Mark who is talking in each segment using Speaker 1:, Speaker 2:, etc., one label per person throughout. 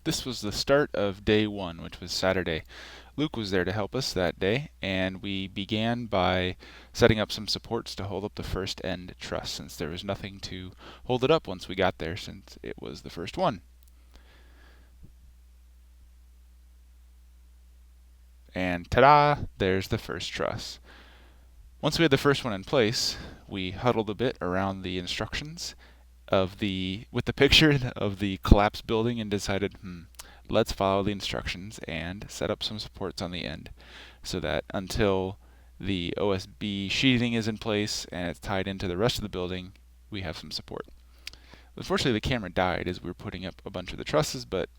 Speaker 1: This was the start of day one, which was Saturday. Luke was there to help us that day, and we began by setting up some supports to hold up the first end truss, since there was nothing to hold it up once we got there, since it was the first one. And ta-da! There's the first truss. Once we had the first one in place, we huddled a bit around the instructions with the picture of the collapsed building and decided, let's follow the instructions and set up some supports on the end so that until the OSB sheathing is in place and it's tied into the rest of the building, we have some support. Unfortunately, the camera died as we were putting up a bunch of the trusses, but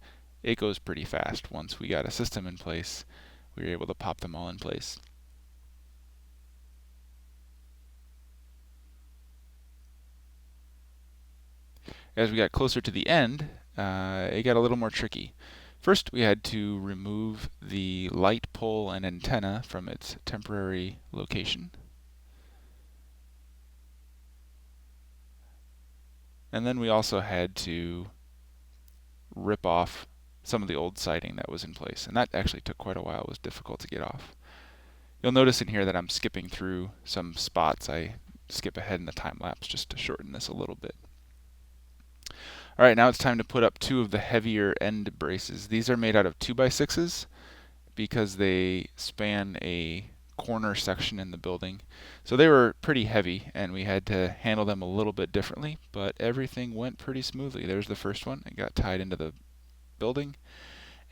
Speaker 1: it goes pretty fast. Once we got a system in place, we were able to pop them all in place. As we got closer to the end, it got a little more tricky. First, we had to remove the light pole and antenna from its temporary location. And then we also had to rip off some of the old siding that was in place. And that actually took quite a while. It was difficult to get off. You'll notice in here that I'm skipping through some spots. I skip ahead in the time lapse just to shorten this a little bit. All right, now it's time to put up two of the heavier end braces. These are made out of 2x6s because they span a corner section in the building. So they were pretty heavy and we had to handle them a little bit differently, but everything went pretty smoothly. There's the first one. It got tied into the building,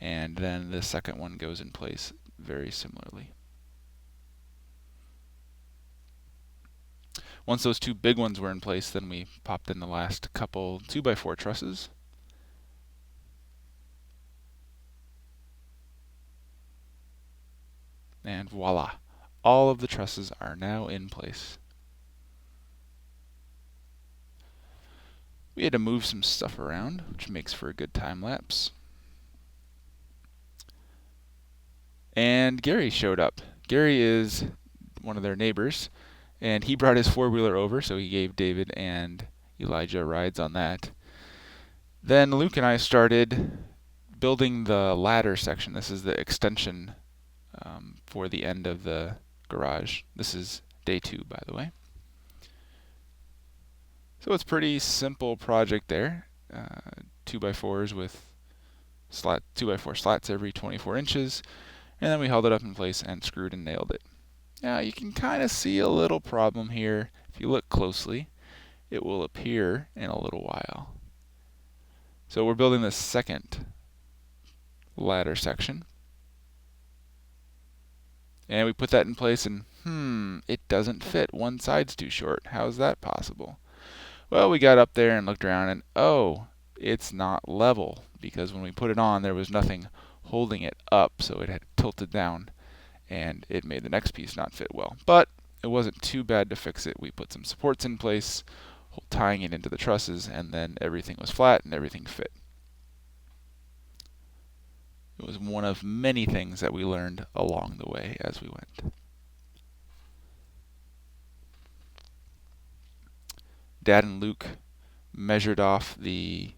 Speaker 1: and then the second one goes in place very similarly. Once those two big ones were in place, then we popped in the last couple 2x4 trusses. And voila, all of the trusses are now in place. We had to move some stuff around, which makes for a good time lapse. And Gary showed up. Gary is one of their neighbors, and he brought his four-wheeler over, so he gave David and Elijah rides on that. Then Luke and I started building the ladder section. This is the extension for the end of the garage. This is day 2, by the way. So it's a pretty simple project there. 2x4s with 2x4 slats every 24 inches. And then we held it up in place and screwed and nailed it. Now you can kind of see a little problem here. If you look closely, it will appear in a little while. So we're building the second ladder section. And we put that in place and it doesn't fit. One side's too short. How's that possible? Well, we got up there and looked around and it's not level, because when we put it on there was nothing holding it up, so it had tilted down and it made the next piece not fit well. But it wasn't too bad to fix it. We put some supports in place, tying it into the trusses, and then everything was flat and everything fit. It was one of many things that we learned along the way as we went. Dad and Luke measured off the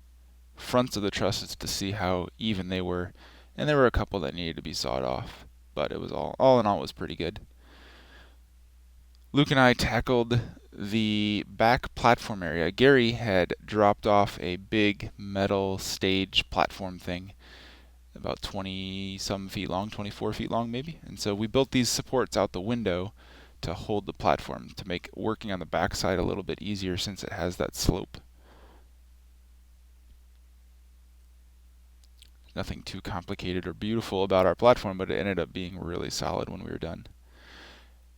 Speaker 1: fronts of the trusses to see how even they were, and there were a couple that needed to be sawed off, but it was all in all, it was pretty good. Luke and I tackled the back platform area. Gary had dropped off a big metal stage platform thing, about 20-some feet long, 24 feet long maybe. And so we built these supports out the window to hold the platform, to make working on the backside a little bit easier since it has that slope. Nothing too complicated or beautiful about our platform, but it ended up being really solid when we were done.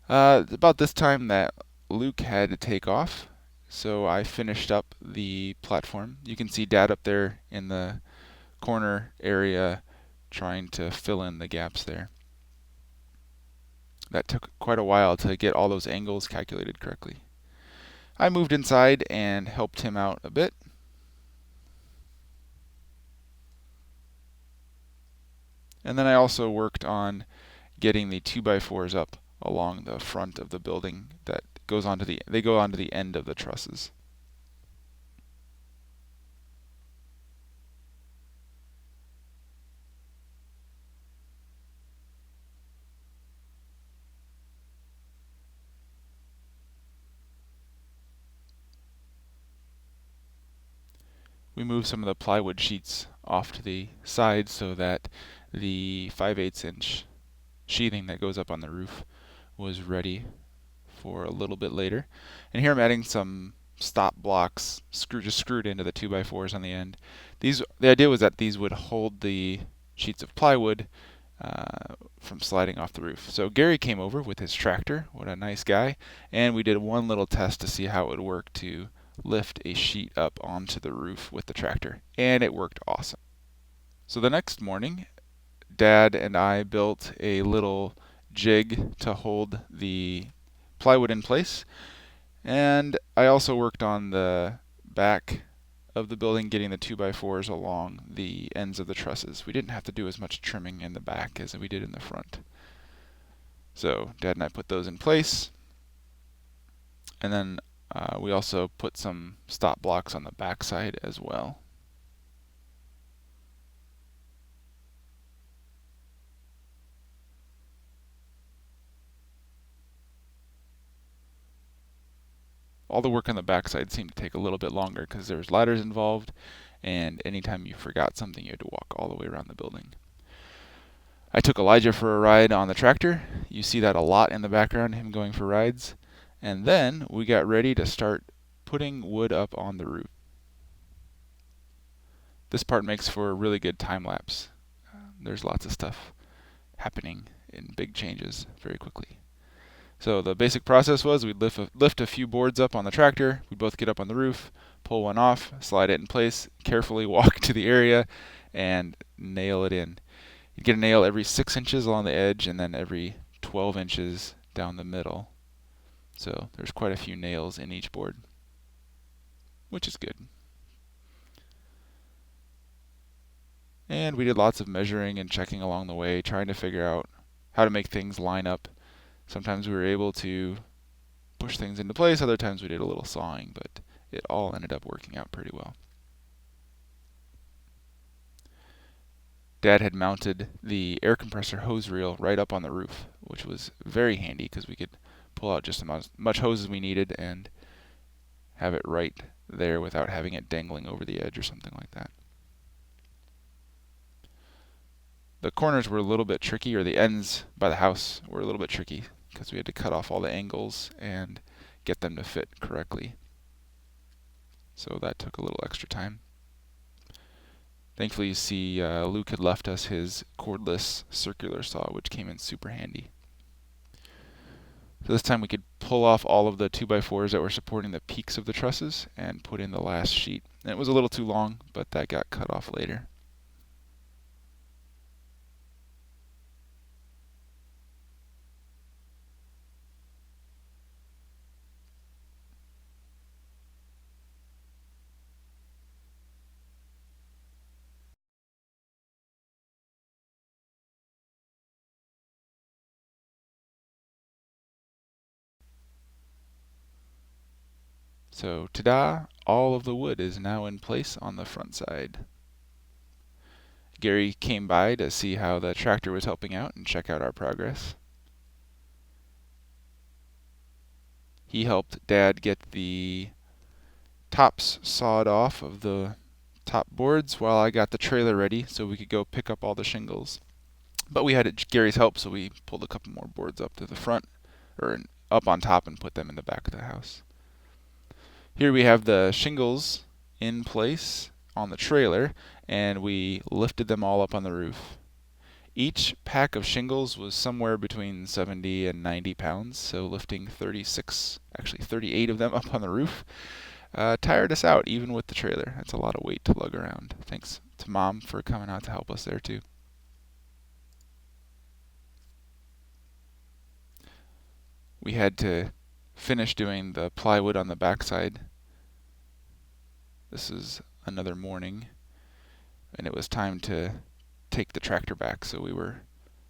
Speaker 1: About this time that Luke had to take off, so I finished up the platform. You can see Dad up there in the corner area trying to fill in the gaps there. That took quite a while to get all those angles calculated correctly. I moved inside and helped him out a bit. And then I also worked on getting the 2x4s up along the front of the building that goes onto they go onto the end of the trusses. we moved some of the plywood sheets off to the side so that the 5/8 inch sheathing that goes up on the roof was ready for a little bit later. And here I'm adding some stop blocks just screwed into the 2x4s on the end. The idea was that these would hold the sheets of plywood from sliding off the roof. So Gary came over with his tractor, what a nice guy, and we did one little test to see how it would work to lift a sheet up onto the roof with the tractor, and it worked awesome. So the next morning, Dad and I built a little jig to hold the plywood in place, and I also worked on the back of the building, getting the 2x4s along the ends of the trusses. We didn't have to do as much trimming in the back as we did in the front. So Dad and I put those in place, and then we also put some stop blocks on the back side as well. All the work on the backside seemed to take a little bit longer because there's ladders involved, and anytime you forgot something, you had to walk all the way around the building. I took Elijah for a ride on the tractor. You see that a lot in the background, him going for rides. And then we got ready to start putting wood up on the roof. This part makes for a really good time lapse. There's lots of stuff happening in big changes very quickly. So the basic process was we'd lift a few boards up on the tractor, we'd both get up on the roof, pull one off, slide it in place, carefully walk to the area, and nail it in. You'd get a nail every 6 inches along the edge and then every 12 inches down the middle. So there's quite a few nails in each board, which is good. And we did lots of measuring and checking along the way, trying to figure out how to make things line up. Sometimes we were able to push things into place, other times we did a little sawing, but it all ended up working out pretty well. Dad had mounted the air compressor hose reel right up on the roof, which was very handy because we could pull out just as much hose as we needed and have it right there without having it dangling over the edge or something like that. The corners were a little bit tricky, or the ends by the house were a little bit tricky because we had to cut off all the angles and get them to fit correctly. So that took a little extra time. Thankfully, you see Luke had left us his cordless circular saw, which came in super handy. So this time we could pull off all of the 2x4s that were supporting the peaks of the trusses and put in the last sheet. And it was a little too long, but that got cut off later. So, ta-da! All of the wood is now in place on the front side. Gary came by to see how the tractor was helping out and check out our progress. He helped Dad get the tops sawed off of the top boards while I got the trailer ready so we could go pick up all the shingles. But we had Gary's help, so we pulled a couple more boards up to the front, or up on top, and put them in the back of the house. Here we have the shingles in place on the trailer, and we lifted them all up on the roof. Each pack of shingles was somewhere between 70 and 90 pounds, so lifting 38 of them up on the roof tired us out, even with the trailer. That's a lot of weight to lug around. Thanks to Mom for coming out to help us there too. We had to finish doing the plywood on the backside. This is another morning, and it was time to take the tractor back, so we were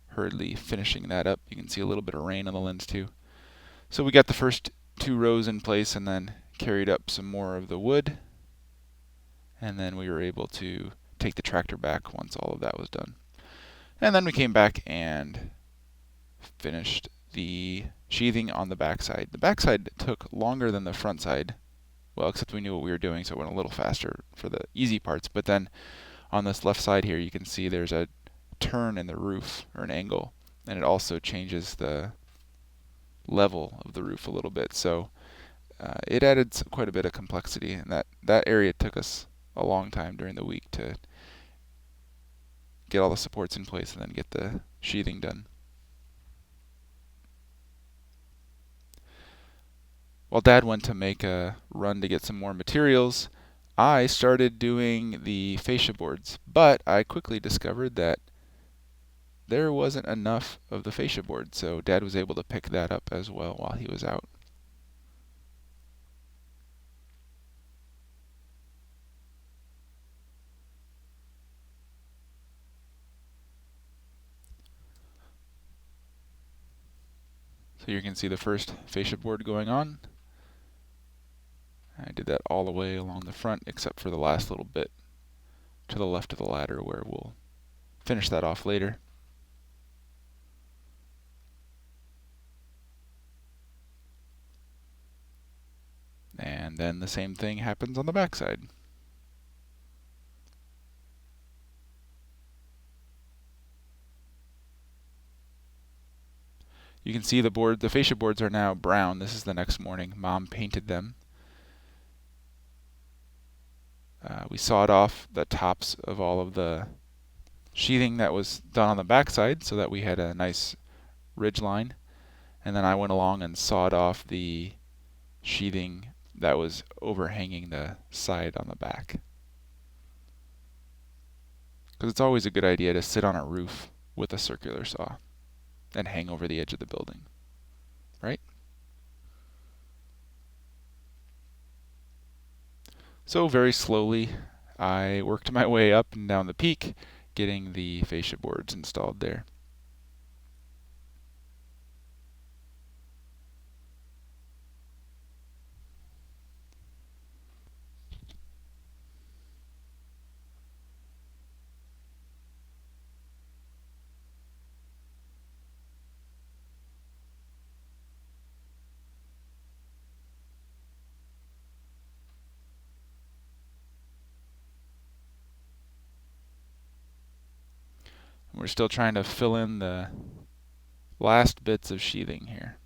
Speaker 1: hurriedly finishing that up. You can see a little bit of rain on the lens too. So we got the first 2 rows in place and then carried up some more of the wood, and then we were able to take the tractor back once all of that was done. And then we came back and finished the sheathing on the backside. The backside took longer than the front side well, except we knew what we were doing, so it went a little faster for the easy parts. But then on this left side here, you can see there's a turn in the roof, or an angle, and it also changes the level of the roof a little bit. So it added quite a bit of complexity, and that area took us a long time during the week to get all the supports in place and then get the sheathing done. While Dad went to make a run to get some more materials, I started doing the fascia boards, but I quickly discovered that there wasn't enough of the fascia board, so Dad was able to pick that up as well while he was out. So you can see the first fascia board going on. I did that all the way along the front except for the last little bit to the left of the ladder where we'll finish that off later. And then the same thing happens on the back side. You can see the fascia boards are now brown. This is the next morning. Mom painted them. We sawed off the tops of all of the sheathing that was done on the backside so that we had a nice ridge line. And then I went along and sawed off the sheathing that was overhanging the side on the back. Because it's always a good idea to sit on a roof with a circular saw and hang over the edge of the building, right? So very slowly, I worked my way up and down the peak, getting the fascia boards installed there. We're still trying to fill in the last bits of sheathing here.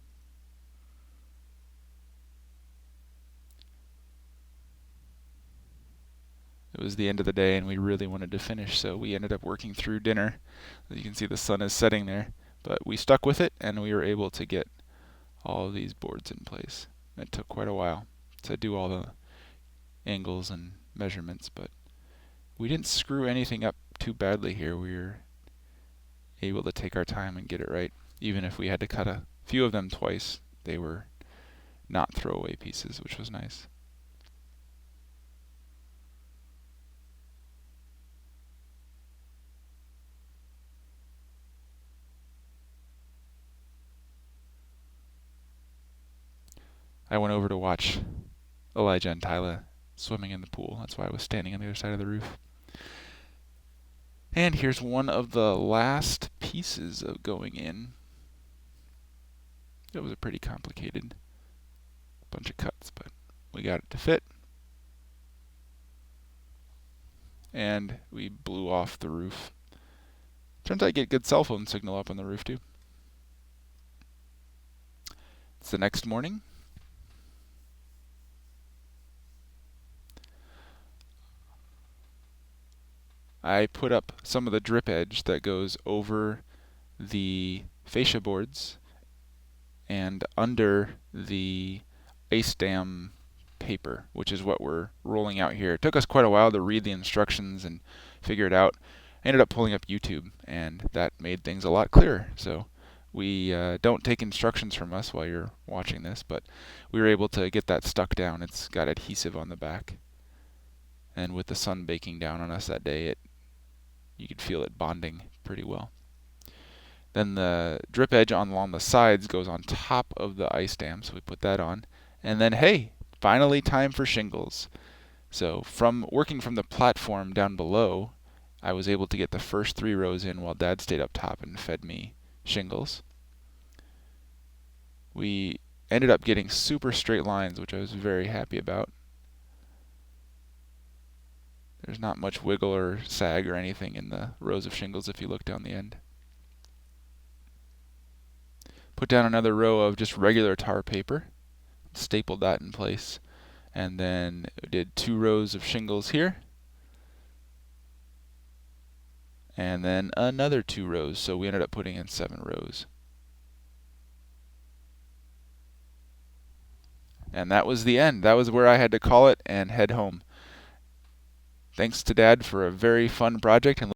Speaker 1: It was the end of the day and we really wanted to finish, so we ended up working through dinner. As you can see, the sun is setting there, but we stuck with it and we were able to get all of these boards in place. It took quite a while to do all the angles and measurements, but we didn't screw anything up too badly here. We were able to take our time and get it right. Even if we had to cut a few of them twice, they were not throwaway pieces, which was nice. I went over to watch Elijah and Tyla swimming in the pool. That's why I was standing on the other side of the roof. And here's one of the last pieces of going in. It was a pretty complicated bunch of cuts, but we got it to fit. And we blew off the roof. Turns out I get good cell phone signal up on the roof too. It's the next morning. I put up some of the drip edge that goes over the fascia boards and under the ice dam paper, which is what we're rolling out here. It took us quite a while to read the instructions and figure it out. I ended up pulling up YouTube, and that made things a lot clearer. So we don't take instructions from us while you're watching this, but we were able to get that stuck down. It's got adhesive on the back. And with the sun baking down on us that day, you could feel it bonding pretty well. Then the drip edge along the sides goes on top of the ice dam, so we put that on. And then, hey, finally time for shingles. So from working from the platform down below, I was able to get the first 3 rows in while Dad stayed up top and fed me shingles. We ended up getting super straight lines, which I was very happy about. There's not much wiggle or sag or anything in the rows of shingles if you look down the end. Put down another row of just regular tar paper, stapled that in place, and then did 2 rows of shingles here, and then another 2 rows, so we ended up putting in 7 rows. And that was the end. That was where I had to call it and head home. Thanks to Dad for a very fun project, and